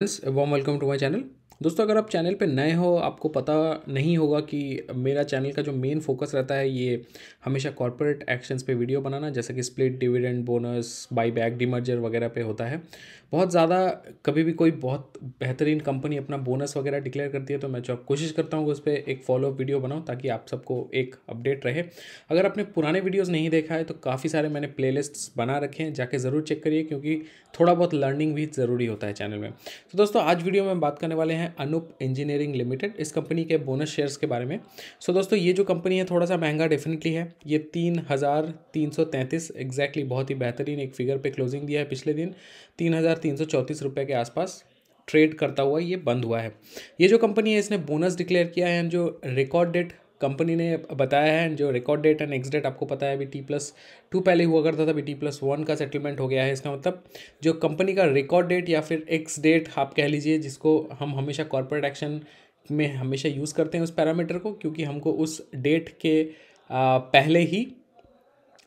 Warm welcome to my channel. दोस्तों, अगर आप चैनल पे नए हो, आपको पता नहीं होगा कि मेरा चैनल का जो मेन फोकस रहता है ये हमेशा कॉर्पोरेट एक्शंस पे वीडियो बनाना, जैसे कि split, dividend, bonus, by back, demerger वगैरह पे होता है। बहुत ज़्यादा कभी भी कोई बहुत बेहतरीन कंपनी अपना बोनस वगैरह डिक्लेयर करती है तो मैं जो कोशिश करता हूँ उस पर एक फॉलोअप वीडियो बनाऊँ ताकि आप सबको एक अपडेट रहे। अगर आपने पुराने वीडियोज़ नहीं देखा है तो काफ़ी सारे मैंने प्लेलिस्ट्स बना रखे हैं, जाके ज़रूर चेक करिए क्योंकि थोड़ा बहुत लर्निंग भी ज़रूरी होता है चैनल में। तो दोस्तों, आज वीडियो में बात करने वाले हैं अनूप इंजीनियरिंग लिमिटेड, इस कंपनी के बोनस शेयर्स के बारे में। सो दोस्तों, ये जो कंपनी है थोड़ा सा महंगा डेफिनेटली है। ये 3,333 एग्जैक्टली, बहुत ही बेहतरीन एक फिगर पे क्लोजिंग दिया है पिछले दिन। 3,334 रुपये के आसपास ट्रेड करता हुआ ये बंद हुआ है। ये जो कंपनी है इसने बोनस डिक्लेयर किया है, जो रिकॉर्ड डेट कंपनी ने बताया है, जो record date and next date आपको पता है, अभी T+2 पहले हुआ करता था, अभी T+1 का सेटलमेंट हो गया है। इसका मतलब जो कंपनी का रिकॉर्ड डेट या फिर एक्स डेट आप कह लीजिए, जिसको हम हमेशा कॉर्पोरेट एक्शन में हमेशा यूज़ करते हैं उस पैरामीटर को, क्योंकि हमको उस डेट के पहले ही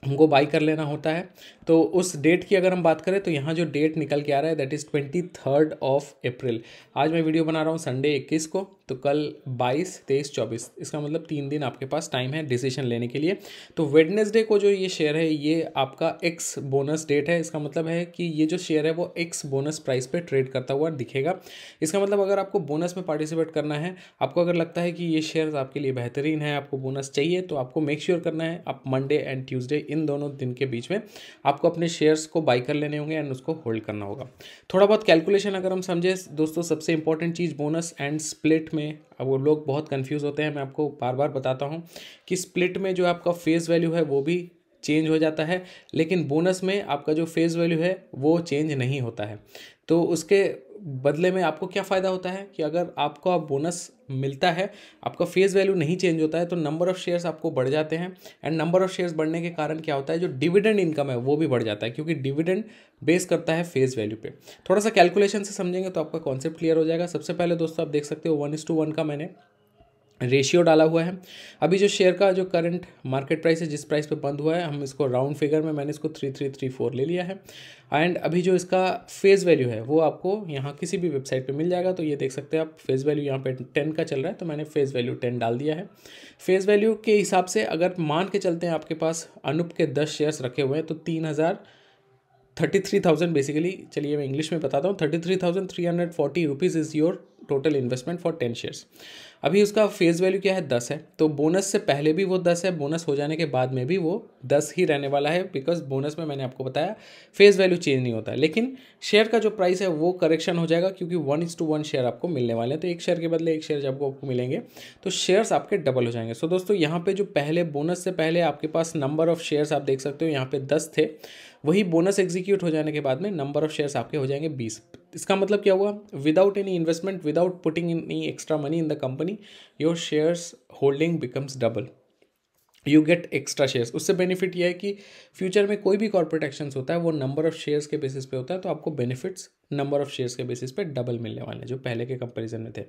हमको बाई कर लेना होता है। तो उस डेट की अगर हम बात करें तो यहाँ जो डेट निकल के आ रहा है दैट इज़ 23 अप्रैल। आज मैं वीडियो बना रहा हूँ संडे 21 को, तो कल 22, 23, 24, इसका मतलब 3 दिन आपके पास टाइम है डिसीजन लेने के लिए। तो वेडनेसडे को जो ये शेयर है ये आपका एक्स बोनस डेट है। इसका मतलब है कि ये जो शेयर है वो एक्स बोनस प्राइस पे ट्रेड करता हुआ दिखेगा। इसका मतलब अगर आपको बोनस में पार्टिसिपेट करना है, आपको अगर लगता है कि ये शेयर आपके लिए बेहतरीन है, आपको बोनस चाहिए, तो आपको मेक श्योर करना है आप मंडे एंड ट्यूसडे इन दोनों दिन के बीच में आपको अपने शेयर्स को बाई कर लेने होंगे एंड उसको होल्ड करना होगा। थोड़ा बहुत कैलकुलेशन अगर हम समझे दोस्तों, सबसे important cheese bonus and split में, अब वो लोग बहुत कंफ्यूज होते हैं, मैं आपको बार बार बताता हूँ कि स्प्लिट में जो आपका फेस वैल्यू है वो भी चेंज हो जाता है, लेकिन बोनस में आपका जो फेस वैल्यू है वो चेंज नहीं होता है। तो उसके बदले में आपको क्या फ़ायदा होता है कि अगर आपको बोनस मिलता है, आपका फेस वैल्यू नहीं चेंज होता है, तो नंबर ऑफ़ शेयर्स आपको बढ़ जाते हैं। एंड नंबर ऑफ़ शेयर्स बढ़ने के कारण क्या होता है, जो डिविडेंड इनकम है वो भी बढ़ जाता है, क्योंकि डिविडेंड बेस करता है फेस वैल्यू पे। थोड़ा सा कैलकुलेशन से समझेंगे तो आपका कॉन्सेप्ट क्लियर हो जाएगा। सबसे पहले दोस्तों आप देख सकते हो 1:1 का मैंने रेशियो डाला हुआ है। अभी जो शेयर का जो करंट मार्केट प्राइस है, जिस प्राइस पे बंद हुआ है, हम इसको राउंड फिगर में मैंने इसको 3334 ले लिया है। एंड अभी जो इसका फेस वैल्यू है वो आपको यहाँ किसी भी वेबसाइट पे मिल जाएगा। तो ये देख सकते हैं आप, फेस वैल्यू यहाँ पे 10 का चल रहा है, तो मैंने फेस वैल्यू 10 डाल दिया है। फेस वैल्यू के हिसाब से अगर मान के चलते हैं आपके पास अनूप के 10 शेयर्स रखे हुए हैं, तो 33,000 बेसिकली, चलिए मैं इंग्लिश में बताता हूँ, 33,340 rupees is your total investment for 10 shares. अभी उसका फेस वैल्यू क्या है, 10 है, तो बोनस से पहले भी वो 10 है, बोनस हो जाने के बाद में भी वो 10 ही रहने वाला है, बिकॉज बोनस में मैंने आपको बताया फेस वैल्यू चेंज नहीं होता है। लेकिन शेयर का जो प्राइस है वो करेक्शन हो जाएगा, क्योंकि 1:1 शेयर आपको मिलने वाले हैं, तो एक शेयर के बदले एक शेयर जब आपको मिलेंगे तो शेयर्स आपके डबल हो जाएंगे। सो दोस्तों, यहाँ पे जो पहले बोनस से पहले आपके पास नंबर ऑफ शेयर्स आप देख सकते हो, यहाँ पे 10 थे, वही बोनस एग्जीक्यूट हो जाने के बाद में नंबर ऑफ शेयर्स आपके हो जाएंगे 20। इसका मतलब क्या हुआ, without any investment, without putting any extra money in the company, your shares holding becomes double, you get extra shares. उससे बेनिफिट यह है कि फ्यूचर में कोई भी कॉर्पोरेट एक्शंस होता है वो नंबर ऑफ शेयर्स के बेसिस पे होता है, तो आपको बेनिफिट्स नंबर ऑफ शेयर्स के बेसिस पे डबल मिलने वाले हैं, जो पहले के कंपैरिजन में थे।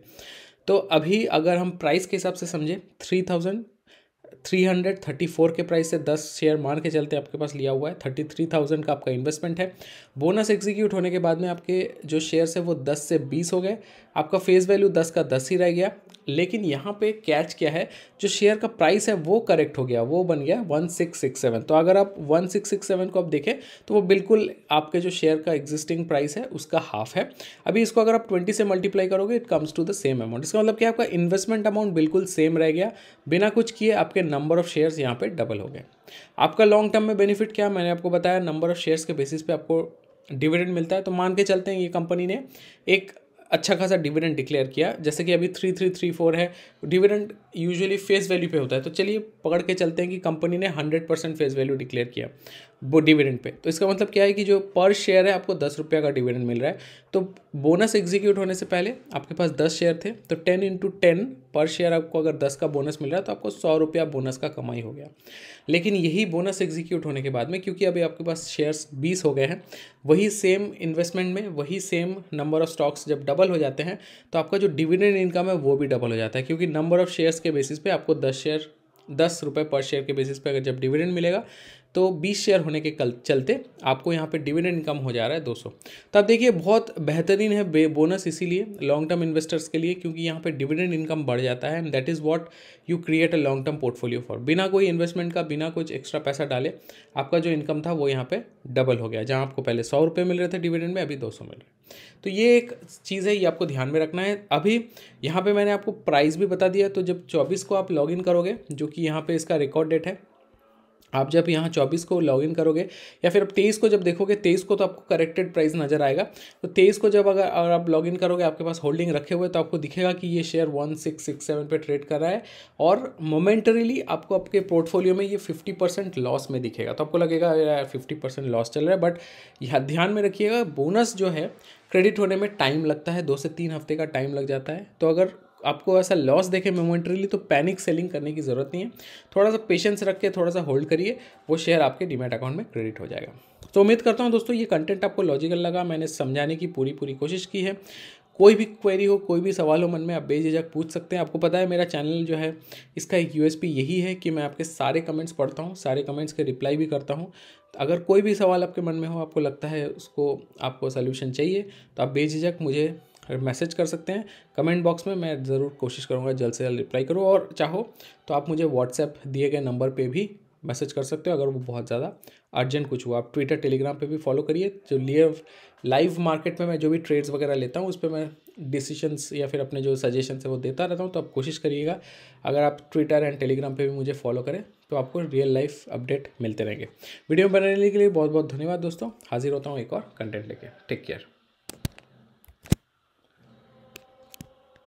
तो अभी अगर हम प्राइस के हिसाब से समझे, 3,334 के प्राइस से 10 शेयर मान के चलते आपके पास लिया हुआ है, 33,000 का आपका इन्वेस्टमेंट है। बोनस एग्जीक्यूट होने के बाद में आपके जो शेयर्स है वो 10 से 20 हो गए, आपका फेस वैल्यू 10 का 10 ही रह गया। लेकिन यहाँ पे कैच क्या है, जो शेयर का प्राइस है वो करेक्ट हो गया, वो बन गया 1667। तो अगर आप 1667 को आप देखें तो वो बिल्कुल आपके जो शेयर का एग्जिस्टिंग प्राइस है उसका हाफ है। अभी इसको अगर आप 20 से मल्टीप्लाई करोगे it comes to the same amount. इसका मतलब क्या, आपका इन्वेस्टमेंट अमाउंट बिल्कुल सेम रह गया, बिना कुछ किए आपके नंबर ऑफ शेयर्स यहाँ पे डबल हो गए। आपका लॉन्ग टर्म में बेनिफिट क्या, मैंने आपको बताया, नंबर ऑफ शेयर्स के बेसिस पे आपको डिविडेंड मिलता है। तो मान के चलते हैं ये कंपनी ने एक अच्छा खासा डिविडेंड डिक्लेयर किया, जैसे कि अभी 3334 है, डिविडेंड यूजुअली फेस वैल्यू पे होता है, तो चलिए पकड़ के चलते हैं कि कंपनी ने 100% फेस वैल्यू डिक्लेयर किया वो डिविडेंड पे। तो इसका मतलब क्या है कि जो पर शेयर है आपको 10 रुपये का डिविडेंड मिल रहा है। तो बोनस एग्जीक्यूट होने से पहले आपके पास 10 शेयर थे, तो 10 × 10 पर शेयर आपको अगर 10 का बोनस मिल रहा है तो आपको 100 रुपया बोनस का कमाई हो गया। लेकिन यही बोनस एग्जीक्यूट होने के बाद में, क्योंकि अभी आपके पास शेयर्स 20 हो गए हैं, वही सेम इन्वेस्टमेंट में वही सेम नंबर ऑफ स्टॉक्स जब डबल हो जाते हैं तो आपका जो डिविडेंड इनकम है वो भी डबल हो जाता है, क्योंकि नंबर ऑफ शेयर्स के बेसिस पे आपको 10 रुपये पर शेयर के बेसिस पे अगर जब डिविडेंड मिलेगा तो 20 शेयर होने के चलते आपको यहाँ पे डिविडेंड इनकम हो जा रहा है 200। तो आप देखिए बहुत बेहतरीन है बोनस इसीलिए लॉन्ग टर्म इन्वेस्टर्स के लिए, क्योंकि यहाँ पे डिविडेंड इनकम बढ़ जाता है and that is what you create a long term portfolio for. बिना कोई इन्वेस्टमेंट का, बिना कुछ एक्स्ट्रा पैसा डाले आपका जो इनकम था वो यहाँ पे डबल हो गया। जहाँ आपको पहले 100 रुपये मिल रहे थे डिविडेंड में, अभी 200 मिल रहे हैं। तो ये एक चीज़ है, ये आपको ध्यान में रखना है। अभी यहाँ पे मैंने आपको प्राइस भी बता दिया। तो जब 24 को आप लॉगिन करोगे, जो कि यहाँ पे इसका रिकॉर्ड डेट है, आप जब यहाँ 24 को लॉगिन करोगे या फिर अब 23 को जब देखोगे, 23 को तो आपको करेक्टेड प्राइस नज़र आएगा। तो 23 को जब अगर आप लॉगिन करोगे, आपके पास होल्डिंग रखे हुए, तो आपको दिखेगा कि ये शेयर 1667 पे ट्रेड कर रहा है और मोमेंटरीली आपको आपके पोर्टफोलियो में ये 50% लॉस में दिखेगा। तो आपको लगेगा यार 50% लॉस चल रहा है, बट यहाँ ध्यान में रखिएगा बोनस जो है क्रेडिट होने में टाइम लगता है, 2 से 3 हफ्ते का टाइम लग जाता है। तो अगर आपको ऐसा लॉस देखे मोमेंटरीली तो पैनिक सेलिंग करने की ज़रूरत नहीं है। थोड़ा सा पेशेंस रख के थोड़ा सा होल्ड करिए, वो शेयर आपके डीमैट अकाउंट में क्रेडिट हो जाएगा। तो उम्मीद करता हूँ दोस्तों ये कंटेंट आपको लॉजिकल लगा। मैंने समझाने की पूरी कोशिश की है। कोई भी क्वेरी हो, कोई भी सवाल हो मन में, आप बेझिझक पूछ सकते हैं। आपको पता है मेरा चैनल जो है इसका एक यूएसपी यही है कि मैं आपके सारे कमेंट्स पढ़ता हूँ, सारे कमेंट्स के रिप्लाई भी करता हूँ। अगर कोई भी सवाल आपके मन में हो, आपको लगता है उसको आपको सोल्यूशन चाहिए, तो आप बेझिझक मुझे मैसेज कर सकते हैं कमेंट बॉक्स में। मैं ज़रूर कोशिश करूँगा जल्द से जल्द रिप्लाई करूँ, और चाहो तो आप मुझे व्हाट्सएप दिए गए नंबर पे भी मैसेज कर सकते हो अगर वो बहुत ज़्यादा अर्जेंट कुछ हुआ। आप ट्विटर टेलीग्राम पे भी फॉलो करिए। जो लाइव मार्केट में मैं जो भी ट्रेड्स वगैरह लेता हूँ उस पर मैं डिसीजंस या फिर अपने जो सजेशंस है वो देता रहता हूँ। तो आप कोशिश करिएगा अगर आप ट्विटर एंड टेलीग्राम पे भी मुझे फॉलो करें तो आपको रियल लाइफ अपडेट मिलते रहेंगे। वीडियो बनाने के लिए बहुत बहुत धन्यवाद दोस्तों। हाजिर होता हूँ एक और कंटेंट लेके। Take care.